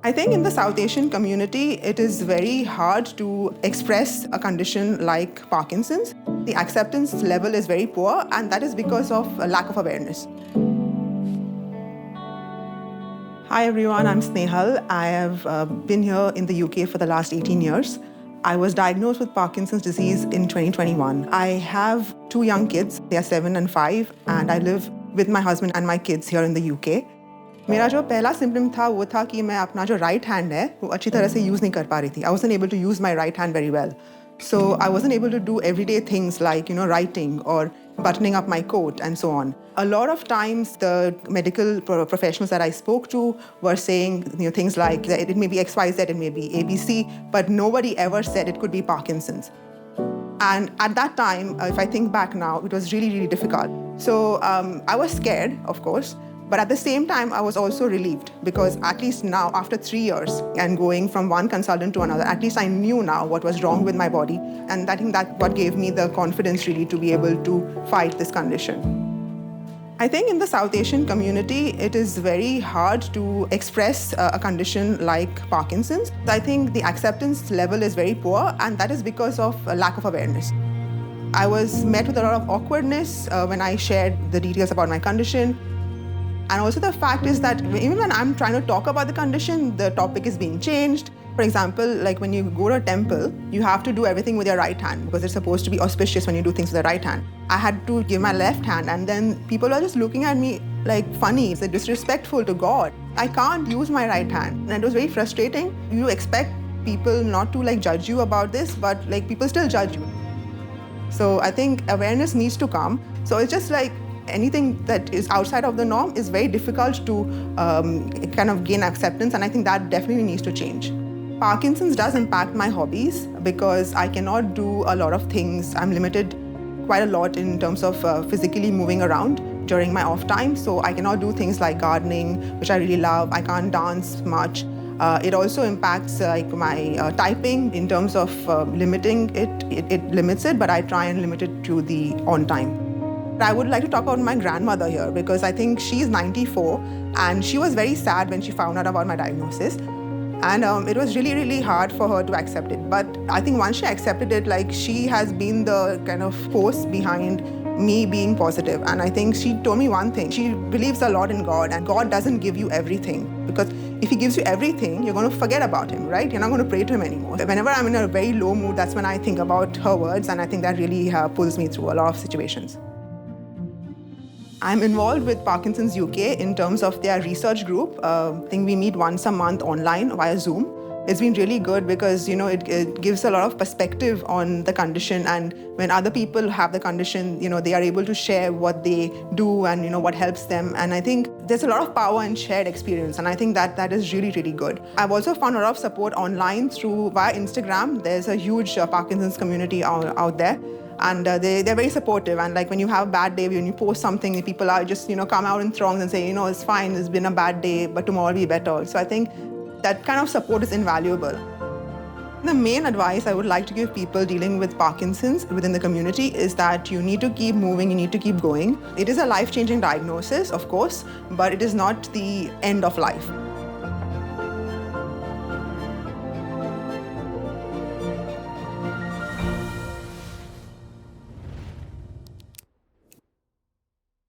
I think in the South Asian community, it is very hard to express a condition like Parkinson's. The acceptance level is very poor, and that is because of a lack of awareness. Hi everyone, I'm Snehal. I have been here in the UK for the last 18 years. I was diagnosed with Parkinson's disease in 2021. I have two young kids, they are 7 and 5, and I live with my husband and my kids here in the UK. मेरा जो पहला symptom था वो था कि मैं अपना जो राइट हैंड है वो अच्छी तरह से यूज़ नहीं कर पा रही थी. I wasn't able to use my right hand very well. So I wasn't able to do everyday things like, writing or buttoning up my coat and so on. A lot of times the medical professionals that I spoke to were saying things like it may be XYZ, it may be ABC, but nobody ever said it could be Parkinson's. And at that time, if I think back now, it was really, really difficult. So I was scared, of course. But at the same time, I was also relieved because at least now, after 3 years and going from one consultant to another, at least I knew now what was wrong with my body. And I think that's what gave me the confidence really to be able to fight this condition. I think in the South Asian community, it is very hard to express a condition like Parkinson's. I think the acceptance level is very poor, and that is because of a lack of awareness. I was met with a lot of awkwardness when I shared the details about my condition. And also the fact is that even when I'm trying to talk about the condition, the topic is being changed. For example, like when you go to a temple, you have to do everything with your right hand because it's supposed to be auspicious when you do things with the right hand. I had to give my left hand, and then people are just looking at me like funny. It's disrespectful to God. I can't use my right hand. And it was very frustrating. You expect people not to judge you about this, but people still judge you. So I think awareness needs to come. So it's just anything that is outside of the norm is very difficult to kind of gain acceptance, and I think that definitely needs to change. Parkinson's does impact my hobbies because I cannot do a lot of things. I'm limited quite a lot in terms of physically moving around during my off time, so I cannot do things like gardening, which I really love. I can't dance much. It also impacts my typing in terms of limiting it. It limits it, but I try and limit it to the on time. I would like to talk about my grandmother here because I think she's 94 and she was very sad when she found out about my diagnosis. And it was really, really hard for her to accept it. But I think once she accepted it, she has been the kind of force behind me being positive. And I think she told me one thing. She believes a lot in God, and God doesn't give you everything. Because if He gives you everything, you're going to forget about Him, right? You're not going to pray to Him anymore. Whenever I'm in a very low mood, that's when I think about her words. And I think that really pulls me through a lot of situations. I'm involved with Parkinson's UK in terms of their research group. I think we meet once a month online via Zoom. It's been really good because, it gives a lot of perspective on the condition, and when other people have the condition, they are able to share what they do and, what helps them. And I think there's a lot of power in shared experience, and I think that is really, really good. I've also found a lot of support online via Instagram. There's a huge Parkinson's community out there. And they're very supportive. And when you have a bad day, when you post something, people are just, come out in throngs and say, it's fine, it's been a bad day, but tomorrow will be better. So I think that kind of support is invaluable. The main advice I would like to give people dealing with Parkinson's within the community is that you need to keep moving, you need to keep going. It is a life-changing diagnosis, of course, but it is not the end of life.